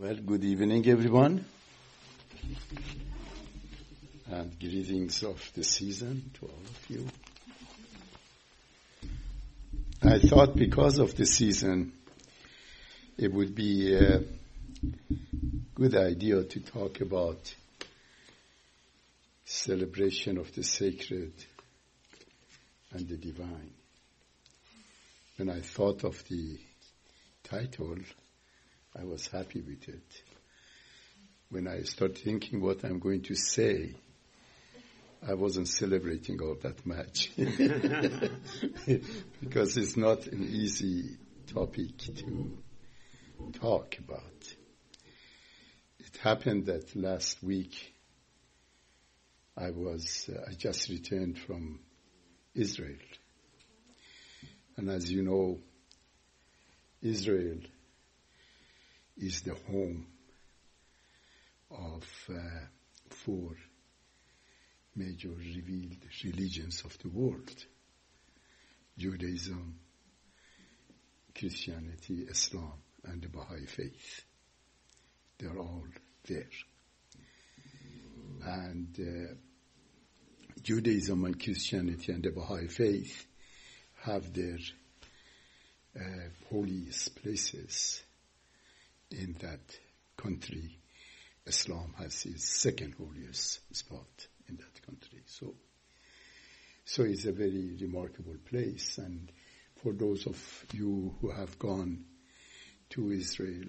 Well, good evening, everyone, and greetings of the season to all of you. I thought because of the season, it would be a good idea to talk about celebration of the sacred and the divine. When I thought of the title, I was happy with it. When I started thinking what I'm going to say, I wasn't celebrating all that much. Because it's not an easy topic to talk about. It happened that last week I just returned from Israel. And as you know, Israel is the home of four major revealed religions of the world: Judaism, Christianity, Islam, and the Baha'i faith. They're all there. And Judaism and Christianity and the Baha'i faith have their holiest places in that country. Islam has its second holiest spot in that country. So it's a very remarkable place. And for those of you who have gone to Israel,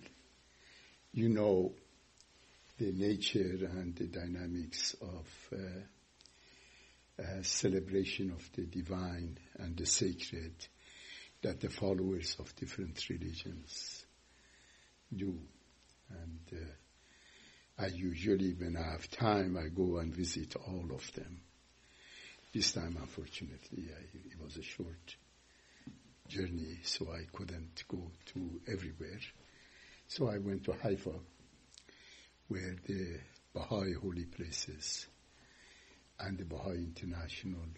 you know the nature and the dynamics of celebration of the divine and the sacred that the followers of different religions do. And I usually, when I have time, I go and visit all of them. This time, unfortunately, it was a short journey, so I couldn't go to everywhere. So I went to Haifa, where the Baha'i holy places and the Baha'i International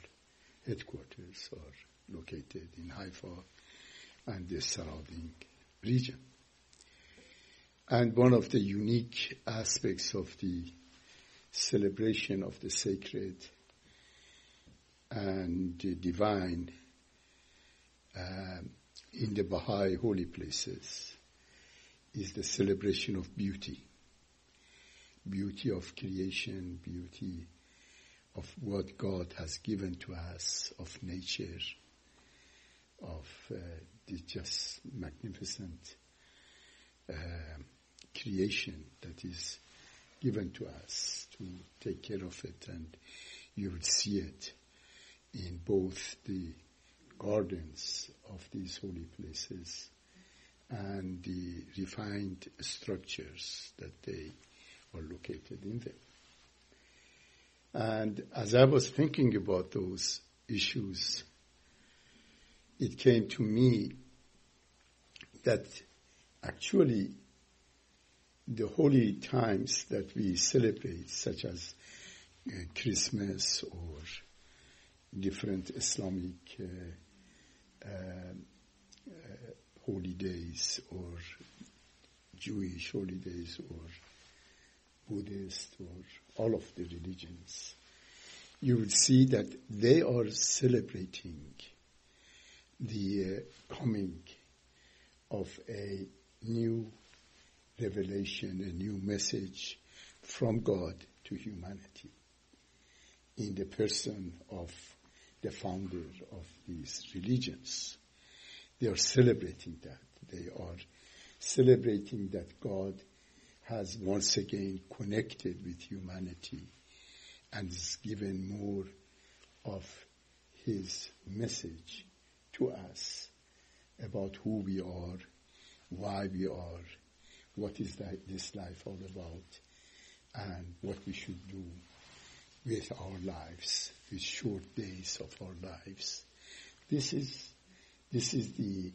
headquarters are located in Haifa and the surrounding region. And one of the unique aspects of the celebration of the sacred and the divine in the Baha'i holy places is the celebration of beauty. Beauty of creation, beauty of what God has given to us, of nature, of the just magnificent creation that is given to us to take care of it. And you will see it in both the gardens of these holy places and the refined structures that they are located in them. And as I was thinking about those issues, it came to me that actually the holy times that we celebrate, such as Christmas or different Islamic holy days, or Jewish holy days, or Buddhist, or all of the religions, you will see that they are celebrating the coming of a new revelation, a new message from God to humanity in the person of the founder of these religions. They are celebrating that. They are celebrating that God has once again connected with humanity and has given more of his message to us about who we are, why we are, what is this life all about, and what we should do with our lives, these short days of our lives. This is the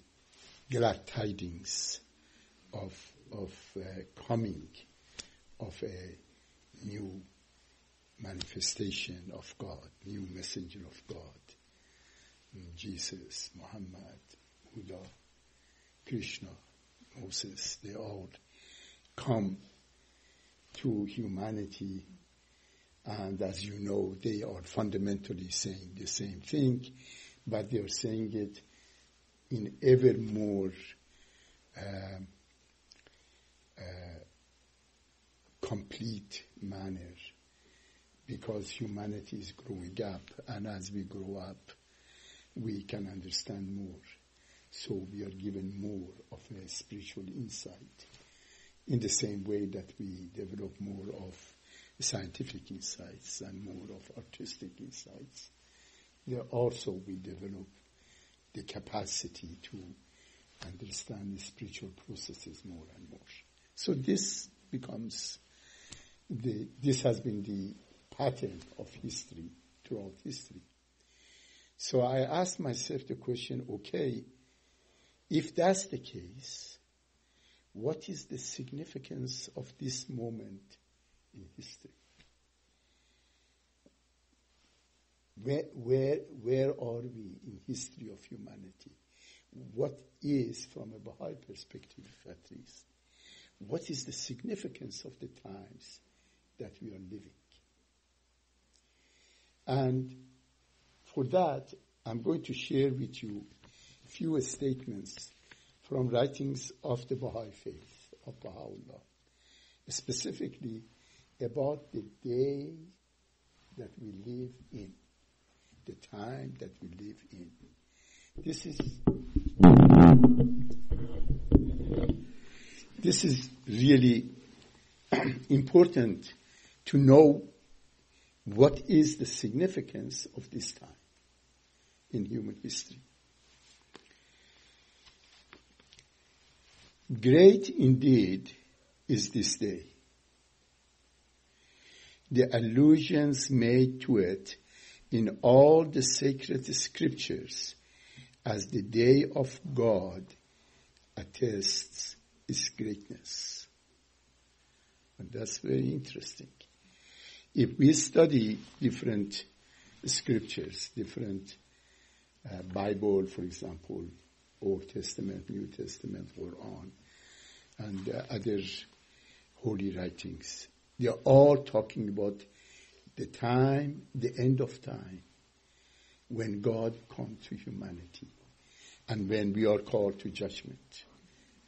glad tidings of coming of a new manifestation of God, new messenger of God. Jesus, Muhammad, Buddha, Krishna, Moses, they all come to humanity, and as you know, they are fundamentally saying the same thing, but they are saying it in ever more complete manner, because humanity is growing up, and as we grow up, we can understand more. So we are given more of a spiritual insight, in the same way that we develop more of scientific insights and more of artistic insights. There also we develop the capacity to understand the spiritual processes more and more. So this becomes this has been the pattern of history throughout history. So I asked myself the question, okay, if that's the case, what is the significance of this moment in history? Where are we in history of humanity? What is, from a Baha'i perspective at least, what is the significance of the times that we are living? And for that, I'm going to share with you a few statements from writings of the Baha'i faith, of Baha'u'llah, specifically about the day that we live in, the time that we live in. This is really important to know what is the significance of this time in human history. Great indeed is this day. The allusions made to it in all the sacred scriptures as the day of God attests its greatness. And that's very interesting. If we study different scriptures, different Bible, for example, Old Testament, New Testament, Quran, and other holy writings, they are all talking about the time, the end of time, when God comes to humanity and when we are called to judgment.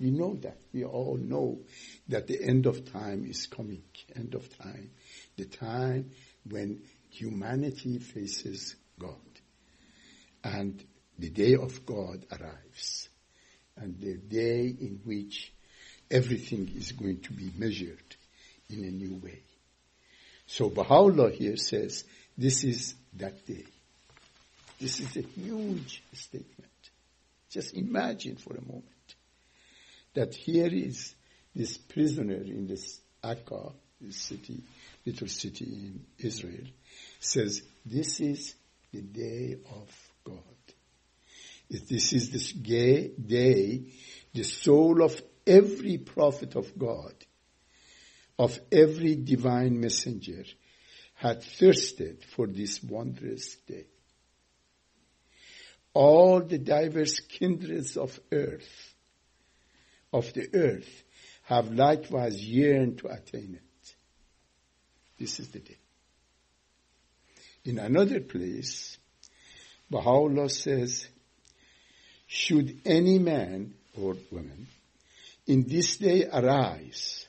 We know that. We all know that the end of time is coming. End of time. The time when humanity faces God. And the day of God arrives. And the day in which everything is going to be measured in a new way. So Baha'u'llah here says, this is that day. This is a huge statement. Just imagine for a moment that here is this prisoner in this Akka, this city, little city in Israel, says, this is the day of God. This is this day, the soul of every prophet of God, of every divine messenger, had thirsted for this wondrous day. All the diverse kindreds of the earth, have likewise yearned to attain it. This is the day. In another place, Baha'u'llah says, should any man or woman in this day arise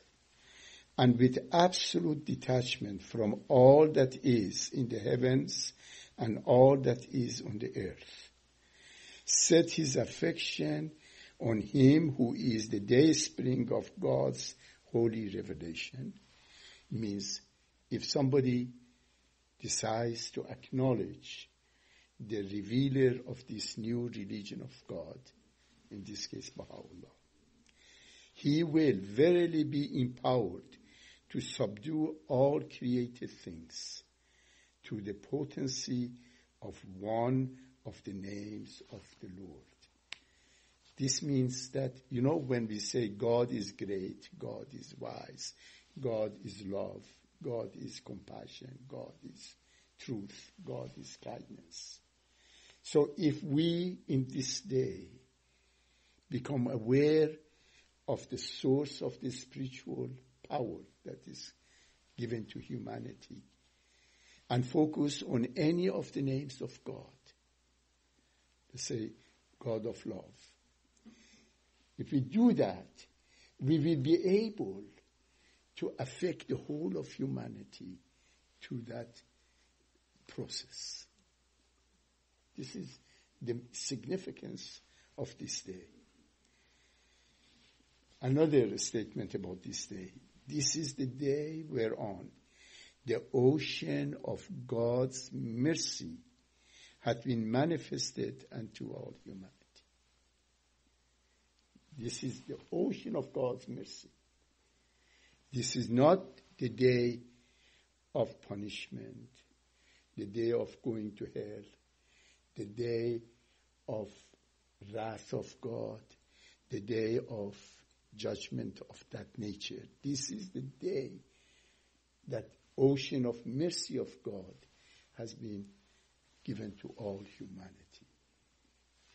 and with absolute detachment from all that is in the heavens and all that is on the earth, set his affection on him who is the dayspring of God's holy revelation, means if somebody decides to acknowledge the revealer of this new religion of God, in this case Baha'u'llah, he will verily be empowered to subdue all created things to the potency of one of the names of the Lord. This means that, when we say God is great, God is wise, God is love, God is compassion, God is truth, God is kindness. So if we in this day become aware of the source of the spiritual power that is given to humanity and focus on any of the names of God. Let's say God of love. If we do that, we will be able to affect the whole of humanity through that process. This is the significance of this day. Another statement about this day. This is the day whereon the ocean of God's mercy hath been manifested unto all humanity. This is the ocean of God's mercy. This is not the day of punishment, the day of going to hell, the day of wrath of God, the day of judgment of that nature. This is the day that ocean of mercy of God has been given to all humanity.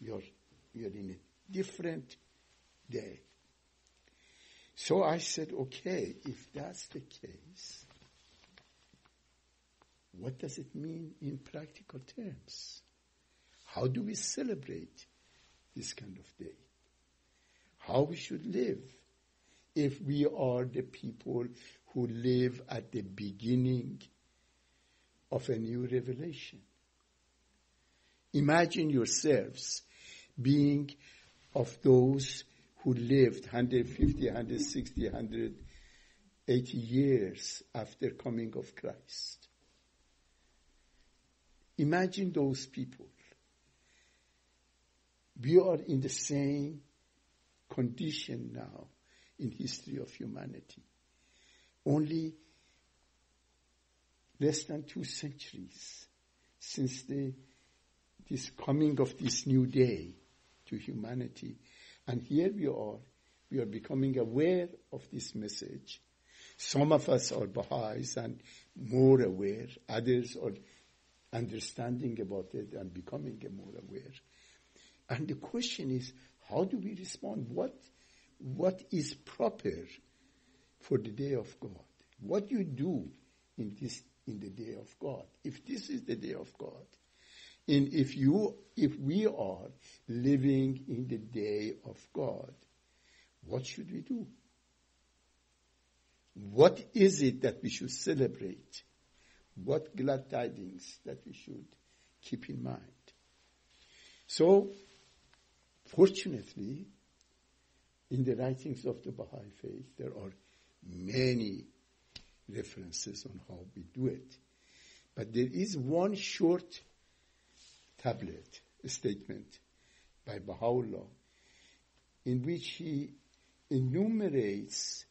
We are in a different day. So I said, okay, if that's the case, what does it mean in practical terms? How do we celebrate this kind of day? How we should live if we are the people who live at the beginning of a new revelation? Imagine yourselves being of those who lived 150, 160, 180 years after coming of Christ. Imagine those people. We are in the same condition now in history of humanity. Only less than 2 centuries since this coming of this new day to humanity. And here we are becoming aware of this message. Some of us are Baha'is and more aware. Others are understanding about it and becoming more aware. And the question is, how do we respond? What is proper for the day of God? What do you do in the day of God? If this is the day of God, and if we are living in the day of God, what should we do? What is it that we should celebrate? What glad tidings that we should keep in mind? So, fortunately, in the writings of the Baha'i faith, there are many references on how we do it. But there is one short tablet, a statement by Baha'u'llah, in which he enumerates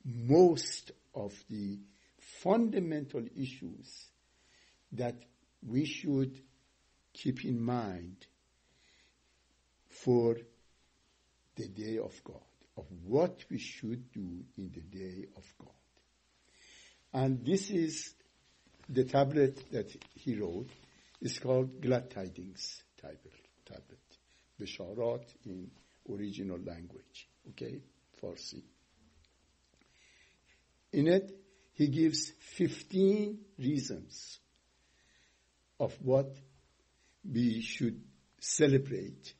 most of the fundamental issues that we should keep in mind for the day of God, of what we should do in the day of God. And this is the tablet that he wrote. It's called Glad Tidings tablet. Bisharat in original language. Okay? Farsi. In it, he gives 15 reasons of what we should celebrate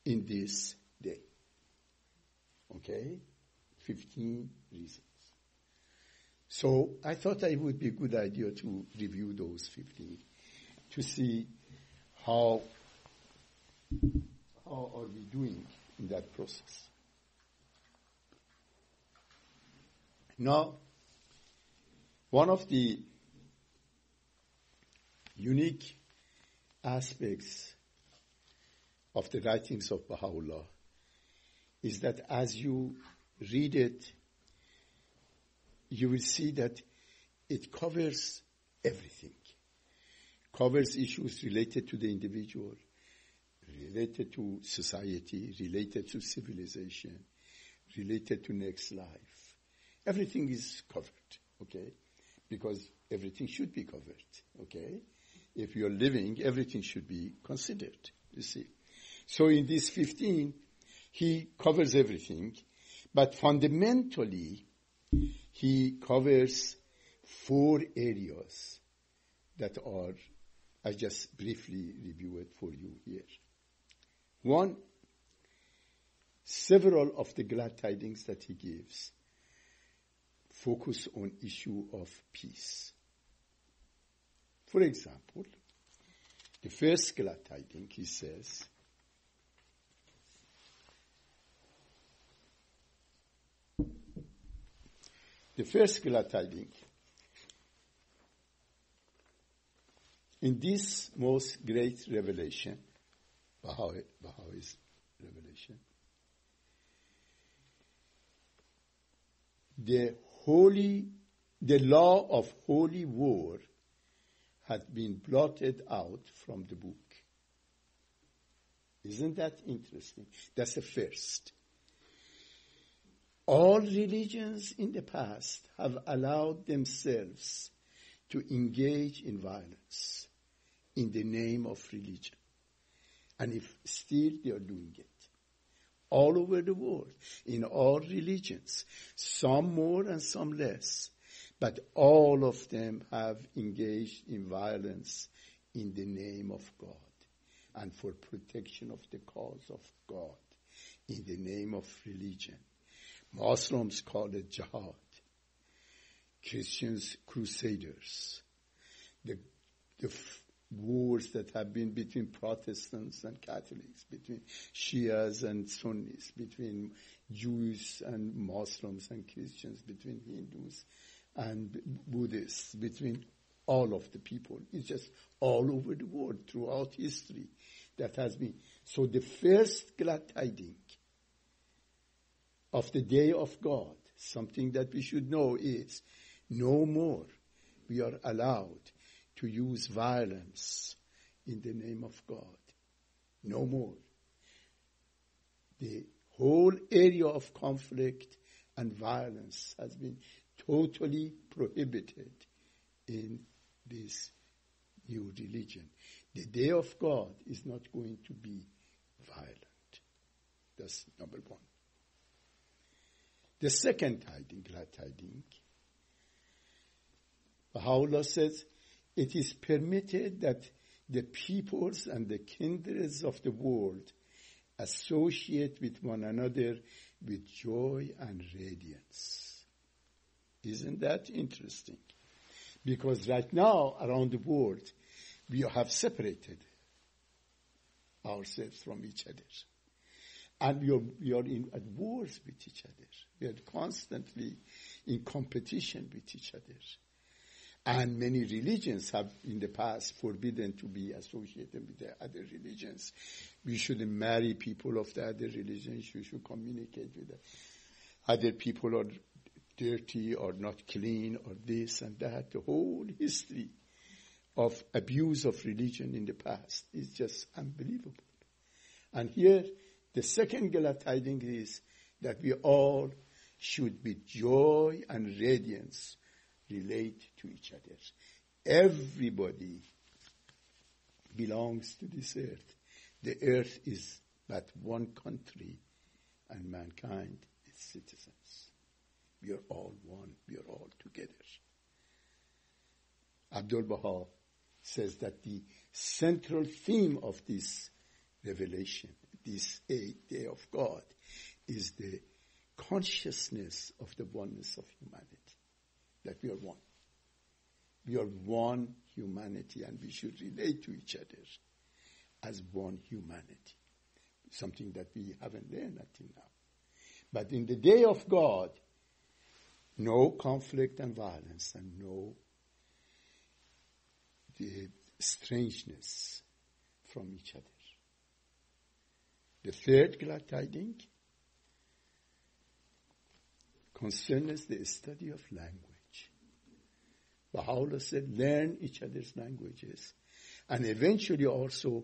in this day. Okay? 15 reasons. So I thought it would be a good idea to review those 15 to see how are we doing in that process. Now, one of the unique aspects of the writings of Baha'u'llah is that as you read it, you will see that it covers everything. Covers issues related to the individual, related to society, related to civilization, related to next life. Everything is covered, okay? Because everything should be covered, okay? If you're living, everything should be considered, you see. So in this 15, he covers everything, But fundamentally, he covers 4 areas that are, I just briefly review it for you here. 1, several of the glad tidings that he gives focus on issue of peace. For example, the first glad tiding, he says, the first glad tiding, in this most great revelation, Baha'is revelation, the law of holy war had been blotted out from the book. Isn't that interesting? That's the first. All religions in the past have allowed themselves to engage in violence in the name of religion. And if still they are doing it. All over the world, in all religions, some more and some less, but all of them have engaged in violence in the name of God and for protection of the cause of God in the name of religion. Muslims call it jihad. Christians, crusaders. The wars that have been between Protestants and Catholics, between Shias and Sunnis, between Jews and Muslims and Christians, between Hindus and Buddhists, between all of the people. It's just all over the world throughout history that has been. So the first glad tiding of the day of God, something that we should know is no more we are allowed to use violence in the name of God. No more. The whole area of conflict and violence has been totally prohibited in this new religion. The day of God is not going to be violent. That's number 1. The second tiding, glad tiding, Baha'u'llah says, it is permitted that the peoples and the kindreds of the world associate with one another with joy and radiance. Isn't that interesting? Because right now, around the world, we have separated ourselves from each other. And we are at wars with each other. We are constantly in competition with each other. And many religions have in the past forbidden to be associated with the other religions. We shouldn't marry people of the other religions. You should communicate with them. Other people are dirty or not clean or this and that. The whole history of abuse of religion in the past is just unbelievable. And here, the second glad tidings is that we all should with joy and radiance relate to each other. Everybody belongs to this earth. The earth is but one country, and mankind is citizens. We are all one. We are all together. Abdul Baha says that the central theme of this revelation, this day of God, is the consciousness of the oneness of humanity. That we are one. We are one humanity, and we should relate to each other as one humanity. Something that we haven't learned until now. But in the day of God, no conflict and violence, and no the strangeness from each other. The third glad tiding concerns the study of language. Baha'u'llah said, learn each other's languages, and eventually also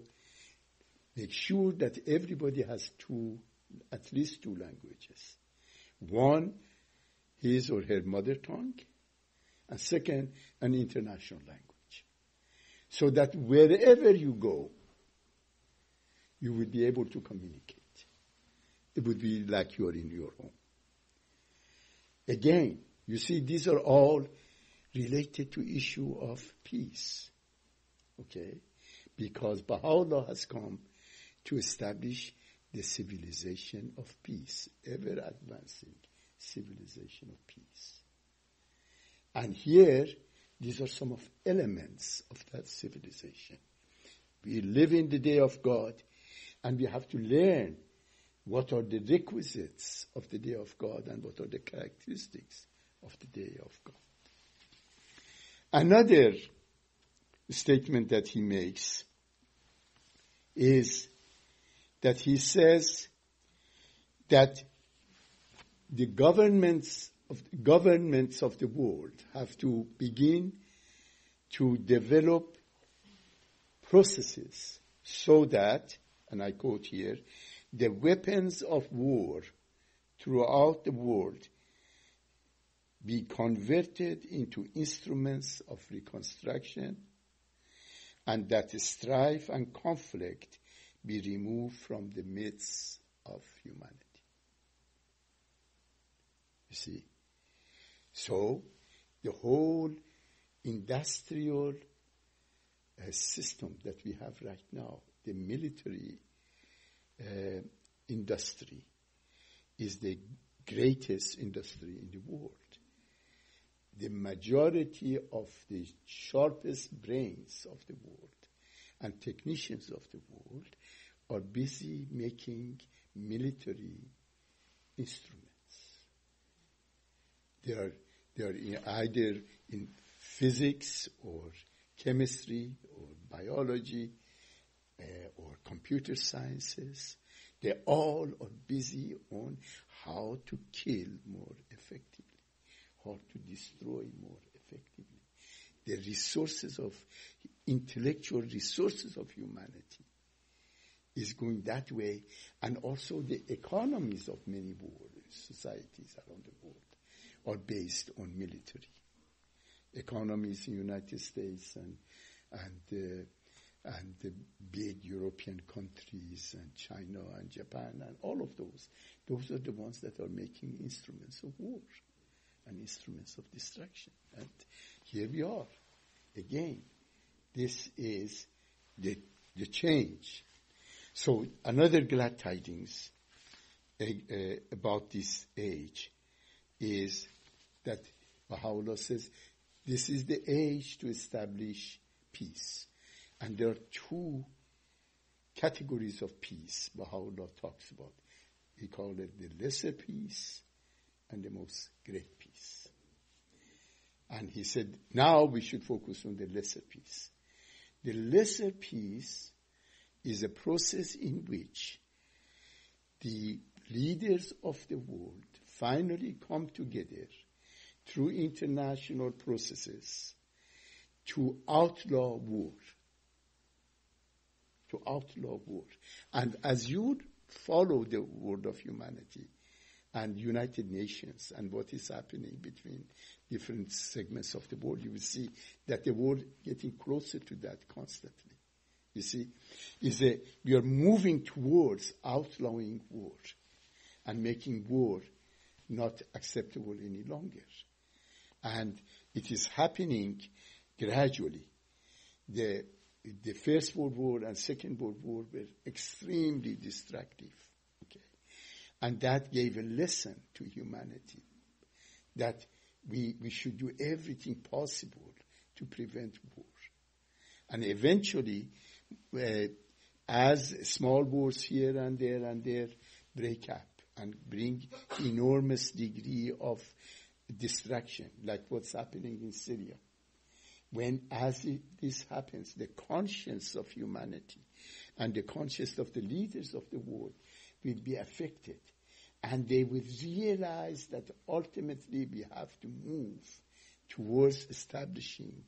make sure that everybody has at least two languages. One, his or her mother tongue, and second, an international language. So that wherever you go, you would be able to communicate. It would be like you are in your home. Again, you see, these are all related to issue of peace. Okay? Because Baha'u'llah has come to establish the civilization of peace, ever advancing civilization of peace. And here, these are some of elements of that civilization. We live in the day of God, and we have to learn what are the requisites of the day of God and what are the characteristics of the day of God. Another statement that he makes is that he says that the governments of the world have to begin to develop processes so that, and I quote here, the weapons of war throughout the world be converted into instruments of reconstruction, and that strife and conflict be removed from the midst of humanity. You see? So, the whole industrial system that we have right now, the military industry, is the greatest industry in the world. The majority of the sharpest brains of the world and technicians of the world are busy making military instruments. They are either in physics or chemistry or biology or computer sciences. They all are busy on how to kill more effectively, how to destroy more effectively. The resources of intellectual resources of humanity is going that way, and also the economies of many societies around the world are based on military economies in the United States and the big European countries and China and Japan and all of those. Those are the ones that are making instruments of war and instruments of destruction. And here we are. Again, this is the change. So another glad tidings about this age is that Baha'u'llah says this is the age to establish peace. And there are two categories of peace Baha'u'llah talks about. He called it the lesser peace and the most great peace. And he said, now we should focus on the lesser peace. The lesser peace is a process in which the leaders of the world finally come together through international processes to outlaw war. To outlaw war. And as you follow the world of humanity and United Nations and what is happening between different segments of the world, you will see that the world getting closer to that constantly. You see, we are moving towards outlawing war and making war not acceptable any longer. And it is happening gradually. The First World War and Second World War were extremely destructive. Okay? And that gave a lesson to humanity that we should do everything possible to prevent war. And eventually, as small wars here and there break up and bring enormous degree of destruction, like what's happening in Syria. This happens, the conscience of humanity and the conscience of the leaders of the world will be affected. And they will realize that ultimately we have to move towards establishing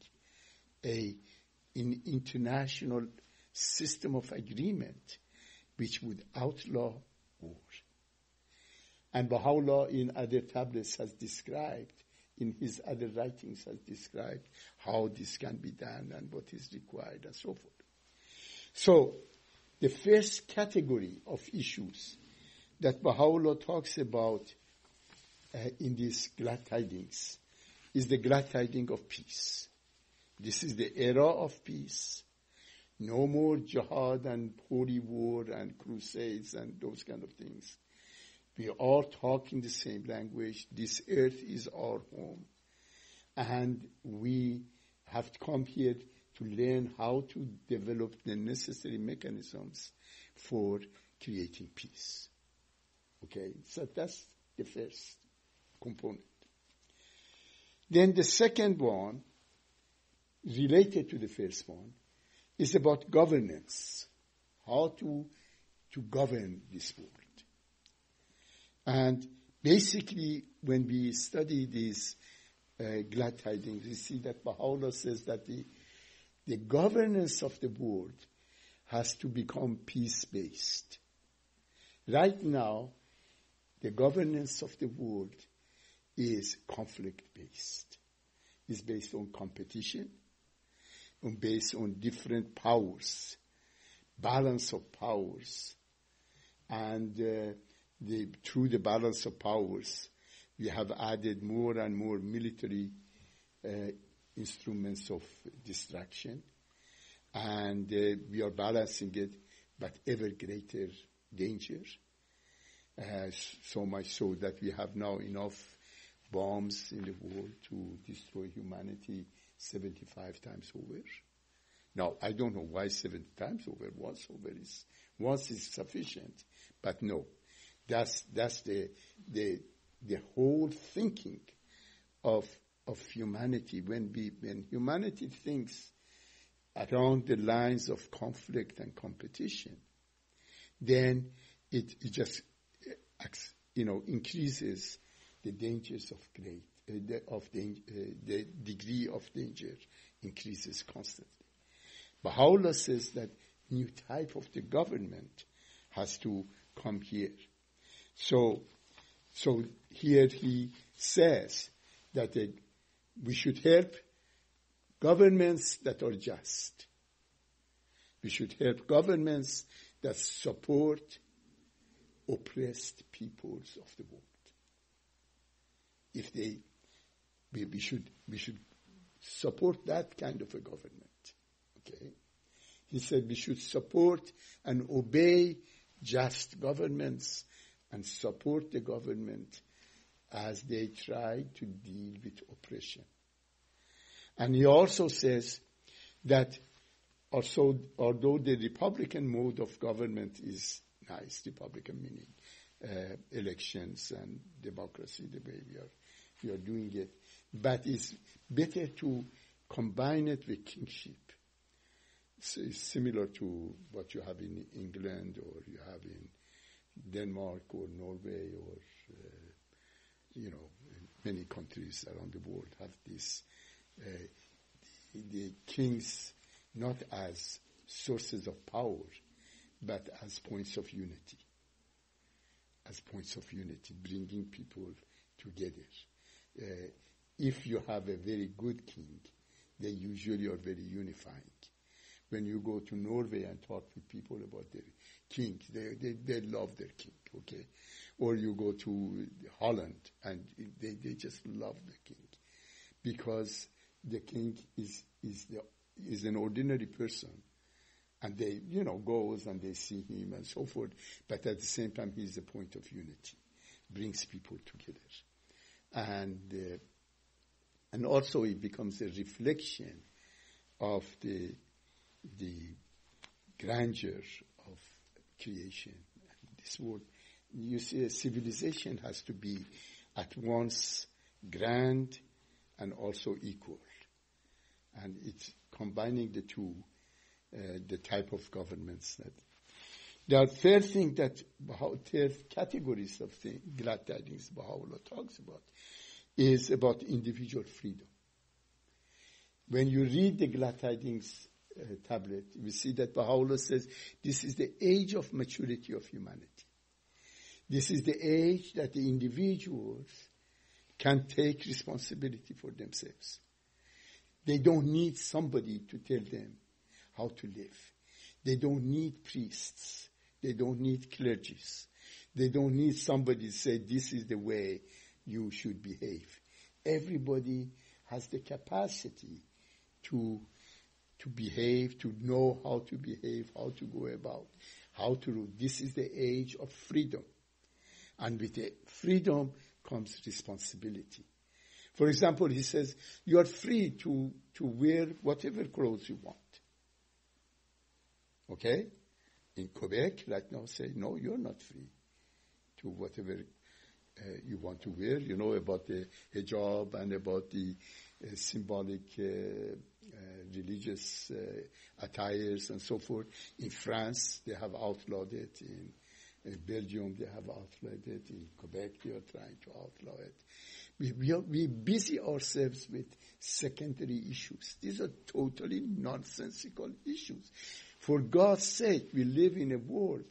an international system of agreement which would outlaw war. And Baha'u'llah in other tablets has described, in his other writings has described how this can be done and what is required and so forth. So, the first category of issues that Baha'u'llah talks about in these glad tidings is the glad tidings of peace. This is the era of peace. No more jihad and holy war and crusades and those kind of things. We all talk in the same language. This earth is our home. And we have to come here to learn how to develop the necessary mechanisms for creating peace. Okay, so that's the first component. Then the second one, related to the first one, is about governance, how to govern this world. And basically, when we study these glad tidings, we see that Baha'u'llah says that the governance of the world has to become peace-based. Right now, the governance of the world is conflict-based. It's based on competition, and based on different powers, balance of powers. And through the balance of powers, we have added more and more military instruments of distraction. And we are balancing it, but ever greater danger. So much so that we have now enough bombs in the world to destroy humanity 75 times over. Now, I don't know why 70 times over. Once is sufficient. But no, that's the whole thinking of humanity. When humanity thinks around the lines of conflict and competition, then it just increases the dangers of the degree of danger increases constantly. Baha'u'llah says that new type of the government has to come here. So here he says that we should help governments that are just. We should help governments that support oppressed peoples of the world. We should support that kind of a government. Okay, he said we should support and obey just governments and support the government as they try to deal with oppression. And he also says that although the Republican mode of government is nice, Republican meaning elections and democracy, the way we are doing it, but it's better to combine it with kingship. It's similar to what you have in England or you have in Denmark or Norway or, many countries around the world have this, the kings not as sources of power, but as points of unity. As points of unity, bringing people together. If you have a very good king, they usually are very unifying. When you go to Norway and talk with people about their king, they love their king, okay? Or you go to Holland and they just love the king. Because the king is an ordinary person. And they, goes and they see him and so forth. But at the same time, he is a point of unity. Brings people together. And also it becomes a reflection of the grandeur of creation. This world, you see, a civilization has to be at once grand and also equal. And it's combining the two, the type of governments that. The third thing third categories of the glad tidings Baha'u'llah talks about is about individual freedom. When you read the glad tidings tablet, we see that Baha'u'llah says this is the age of maturity of humanity. This is the age that the individuals can take responsibility for themselves. They don't need somebody to tell them how to live. They don't need priests. They don't need clergies. They don't need somebody to say this is the way you should behave. Everybody has the capacity to behave, to know how to behave, how to go about, how to rule. This is the age of freedom. And with the freedom comes responsibility. For example, he says, you are free to wear whatever clothes you want. Okay? In Quebec, right now, say, no, you're not free to whatever you want to wear. You know about the hijab and about the symbolic religious attires and so forth. In France, they have outlawed it. In Belgium, they have outlawed it. In Quebec, they are trying to outlaw it. We busy ourselves with secondary issues. These are totally nonsensical issues. For God's sake, we live in a world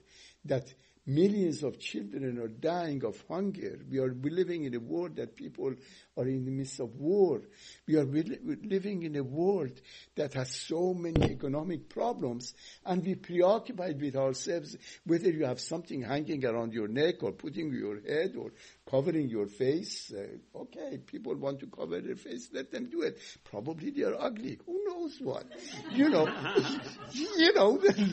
that millions of children are dying of hunger. We are living in a world that people are in the midst of war. We are living in a world that has so many economic problems, and we preoccupied with ourselves whether you have something hanging around your neck or putting your head or covering your face. Okay, people want to cover their face, let them do it. Probably they are ugly. Who knows what?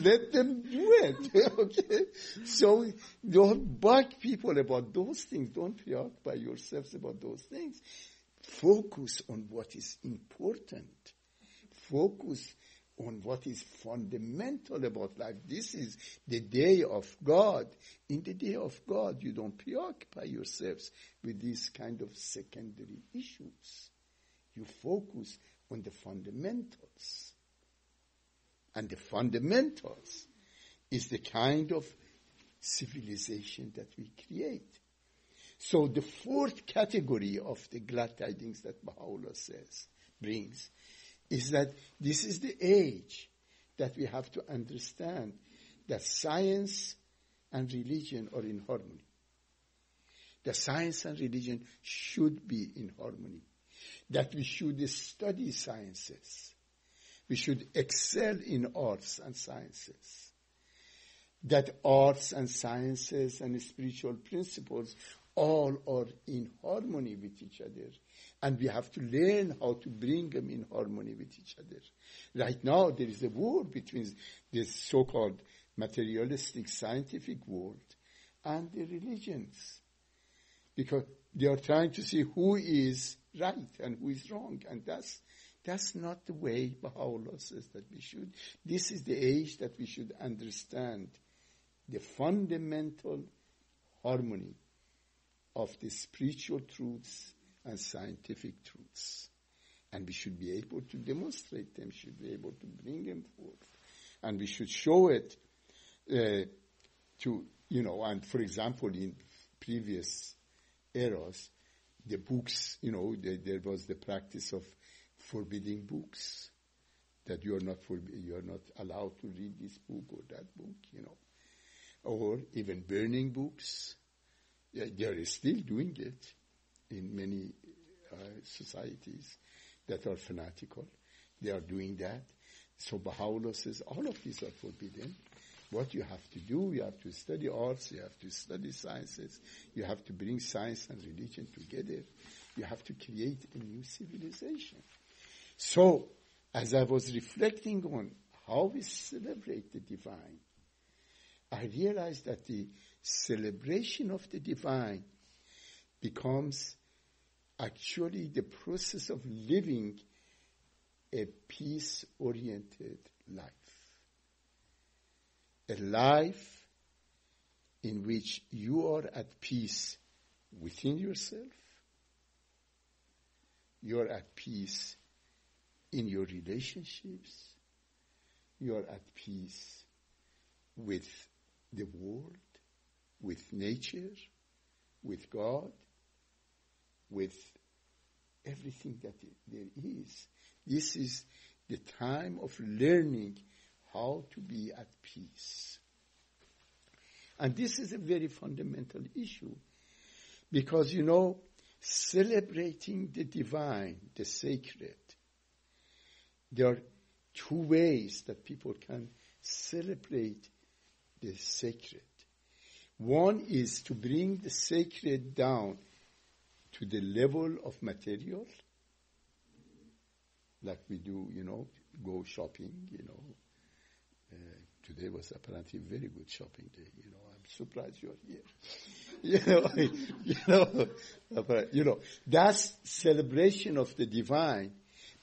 Let them do it. Okay? So don't bug people about those things. Don't preoccupy yourselves about those things. Focus on what is important. Focus on what is fundamental about life. This is the day of God. In the day of God, you don't preoccupy yourselves with these kind of secondary issues. You focus on the fundamentals. And the fundamentals is the kind of civilization that we create. So the fourth category of the glad tidings that Baha'u'llah brings is that this is the age that we have to understand that science and religion are in harmony. The science and religion should be in harmony. That we should study sciences. We should excel in arts and sciences. That arts and sciences and spiritual principles all are in harmony with each other. And we have to learn how to bring them in harmony with each other. Right now, there is a war between this so-called materialistic scientific world and the religions. Because they are trying to see who is right and who is wrong. And that's not the way Baha'u'llah says that we should. This is the age that we should understand the fundamental harmony of the spiritual truths and scientific truths. And we should be able to demonstrate them, should be able to bring them forth. And we should show it and for example, in previous eras, the books, there was the practice of forbidding books, that you are not allowed to read this book or that book, or even burning books. They are still doing it in many societies that are fanatical. They are doing that. So Baha'u'llah says all of these are forbidden. What you have to do, you have to study arts, you have to study sciences, you have to bring science and religion together. You have to create a new civilization. So, as I was reflecting on how we celebrate the divine, I realized that the celebration of the divine becomes actually the process of living a peace-oriented life. A life in which you are at peace within yourself. You are at peace in your relationships. You are at peace with the world, with nature, with God, with everything that there is. This is the time of learning how to be at peace. And this is a very fundamental issue because, celebrating the divine, the sacred, there are two ways that people can celebrate the sacred. One is to bring the sacred down to the level of material, like we do, go shopping, Today was apparently a very good shopping day. I'm surprised you're here. That celebration of the divine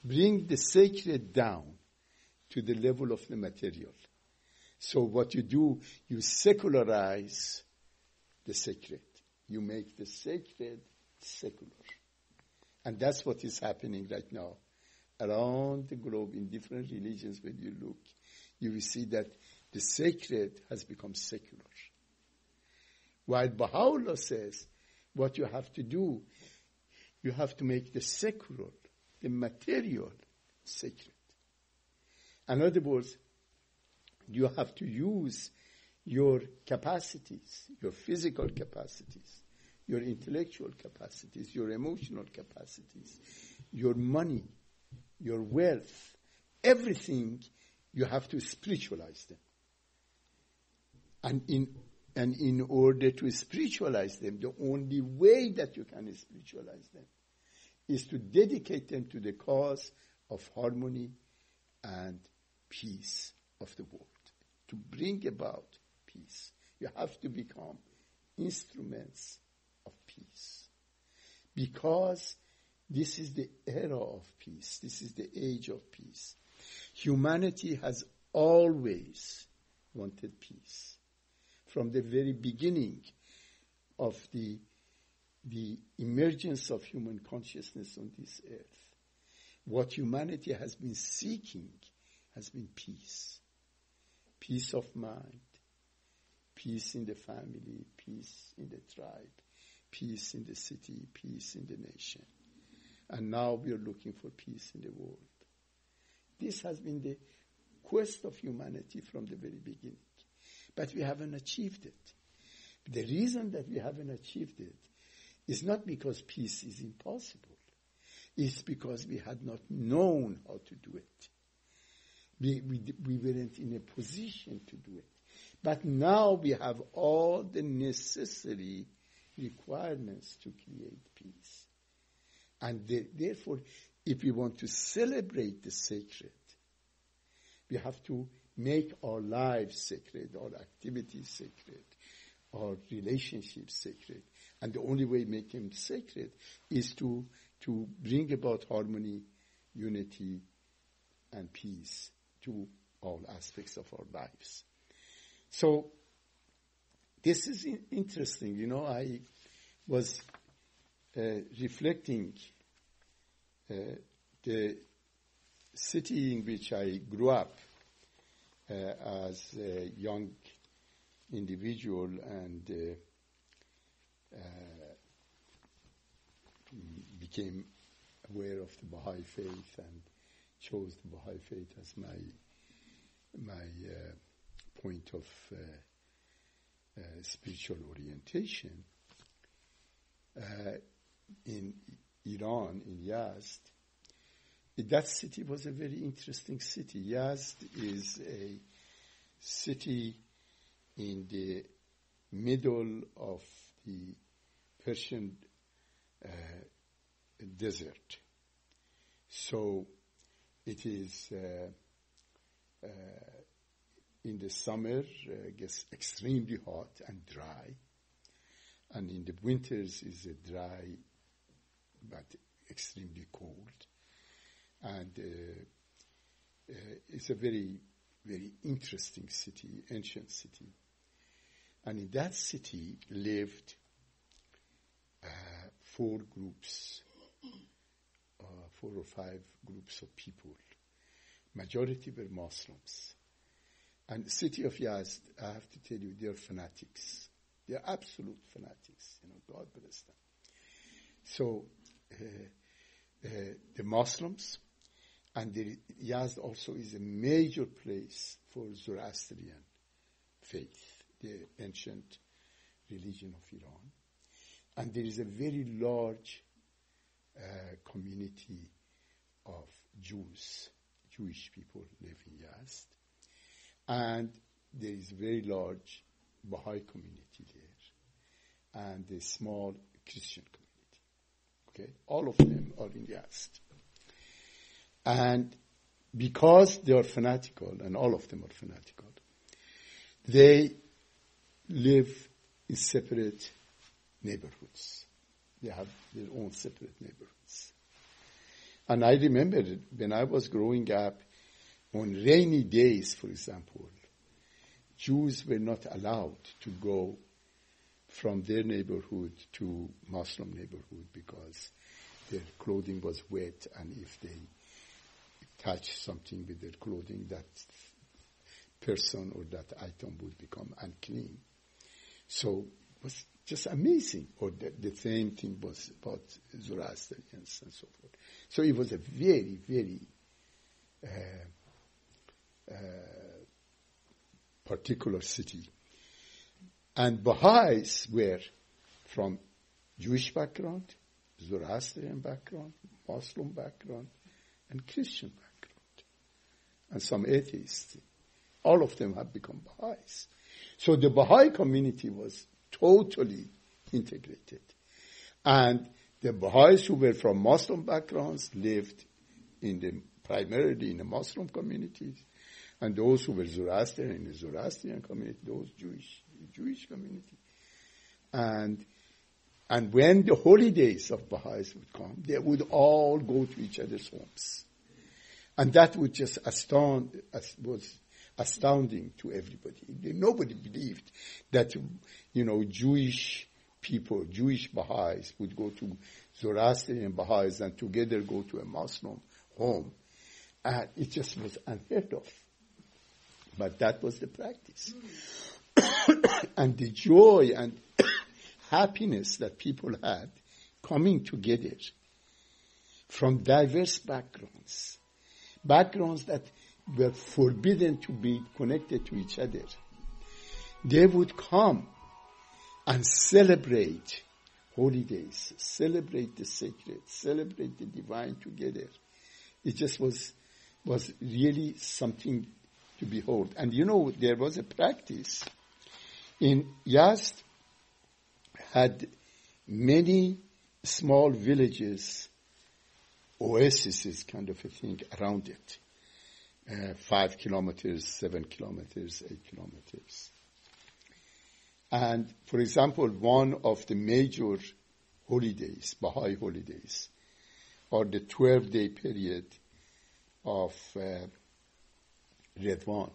bring the sacred down to the level of the material. So what you do, you secularize the sacred. You make the sacred secular. And that's what is happening right now. Around the globe, in different religions, when you look, you will see that the sacred has become secular. While Baha'u'llah says, what you have to do, you have to make the secular, the material, sacred. In other words, you have to use your capacities, your physical capacities, your intellectual capacities, your emotional capacities, your money, your wealth, everything, you have to spiritualize them. And in order to spiritualize them, the only way that you can spiritualize them is to dedicate them to the cause of harmony and peace of the world, to bring about peace. You have to become instruments of peace, because this is the era of peace. This is the age of peace. Humanity has always wanted peace. From the very beginning of the emergence of human consciousness on this earth, what humanity has been seeking has been peace. Peace of mind, peace in the family, peace in the tribe, peace in the city, peace in the nation. And now we are looking for peace in the world. This has been the quest of humanity from the very beginning. But we haven't achieved it. The reason that we haven't achieved it is not because peace is impossible. It's because we had not known how to do it. We weren't in a position to do it. But now we have all the necessary requirements to create peace. And therefore, if we want to celebrate the sacred, we have to make our lives sacred, our activities sacred, our relationships sacred. And the only way to make them sacred is to bring about harmony, unity, and peace to all aspects of our lives. So, this is interesting. I was reflecting the city in which I grew up as a young individual and became aware of the Baha'i faith and chose the Baha'i faith as my point of spiritual orientation. In Iran, in Yazd, that city was a very interesting city. Yazd is a city in the middle of the Persian desert. So it is in the summer gets extremely hot and dry, and in the winters is a dry but extremely cold. And it's a very, very interesting city, ancient city. And in that city lived 4 or 5 groups of people. Majority were Muslims. And the city of Yazd, I have to tell you, they are fanatics. They are absolute fanatics. God bless them. So the Muslims, and Yazd also is a major place for Zoroastrian faith, the ancient religion of Iran. And there is a very large community of Jewish people live in Yazd. And there is a very large Baha'i community there, and a small Christian community. Okay, all of them are in Yazd. And because they are fanatical, and all of them are fanatical, they live in separate neighborhoods. They have their own separate neighborhoods. And I remember when I was growing up, on rainy days, for example, Jews were not allowed to go from their neighborhood to Muslim neighborhood because their clothing was wet, and if they touch something with their clothing, that person or that item would become unclean. So it was just amazing. Or the same thing was about Zoroastrians and so forth. So it was a very, very particular city. And Baha'is were from Jewish background, Zoroastrian background, Muslim background, and Christian background, and some atheists. All of them have become Baha'is. So the Baha'i community was totally integrated. And the Baha'is who were from Muslim backgrounds lived primarily in the Muslim communities, and those who were Zoroastrian in the Zoroastrian community, those Jewish community. And when the holidays of Baha'is would come, they would all go to each other's homes. And that would just was astounding to everybody. Nobody believed that, Jewish people, Jewish Baha'is would go to Zoroastrian Baha'is and together go to a Muslim home. And it just was unheard of. But that was the practice. And the joy and happiness that people had coming together from diverse backgrounds that were forbidden to be connected to each other, they would come and celebrate holidays, celebrate the sacred, celebrate the divine together. It just was really something to behold. And there was a practice in Yazd, had many small villages, oases kind of a thing around it. 5 kilometers, 7 kilometers, 8 kilometers. And for example, one of the major holidays, Baha'i holidays, or the 12-day period of Redwan.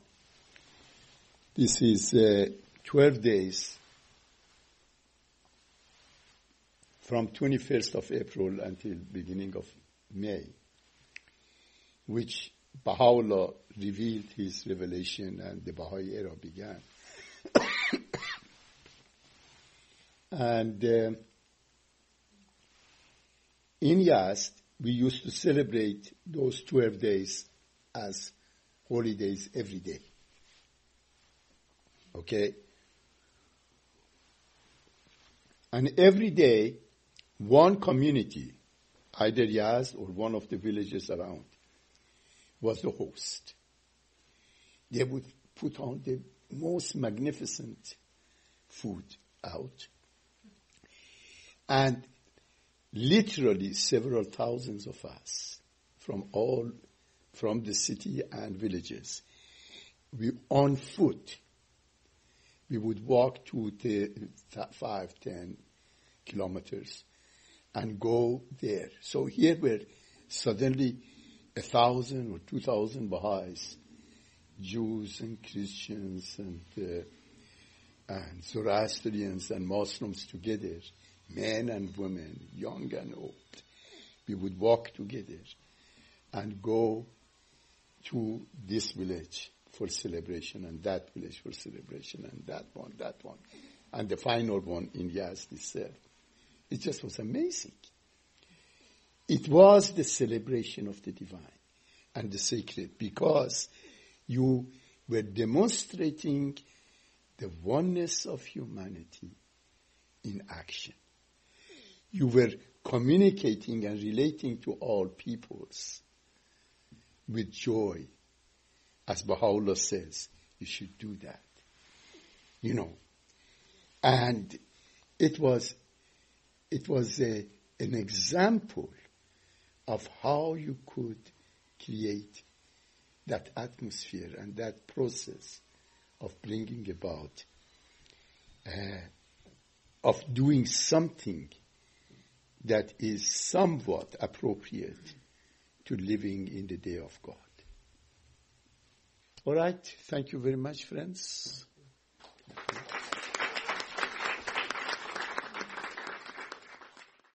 This is 12 days from 21st of April until beginning of May, which Baha'u'llah revealed his revelation and the Baha'i era began. And in Yazd, we used to celebrate those 12 days as holidays every day. Okay? And every day, one community, either Yazd or one of the villages around, was the host. They would put on the most magnificent food out. And literally several thousands of us from the city and villages, on foot, we would walk to the 5-10 kilometers and go there. So here were suddenly 1,000 or 2,000 Baha'is, Jews and Christians and Zoroastrians and Muslims together, men and women, young and old. We would walk together and go to this village for celebration, and that village for celebration, and that one, and the final one in Yazd itself. It just was amazing. It was the celebration of the divine and the sacred, because you were demonstrating the oneness of humanity in action. You were communicating and relating to all peoples with joy. As Baha'u'llah says, you should do that. And it was an example of how you could create that atmosphere and that process of bringing about, of doing something that is somewhat appropriate to living in the day of God. All right. Thank you very much, friends.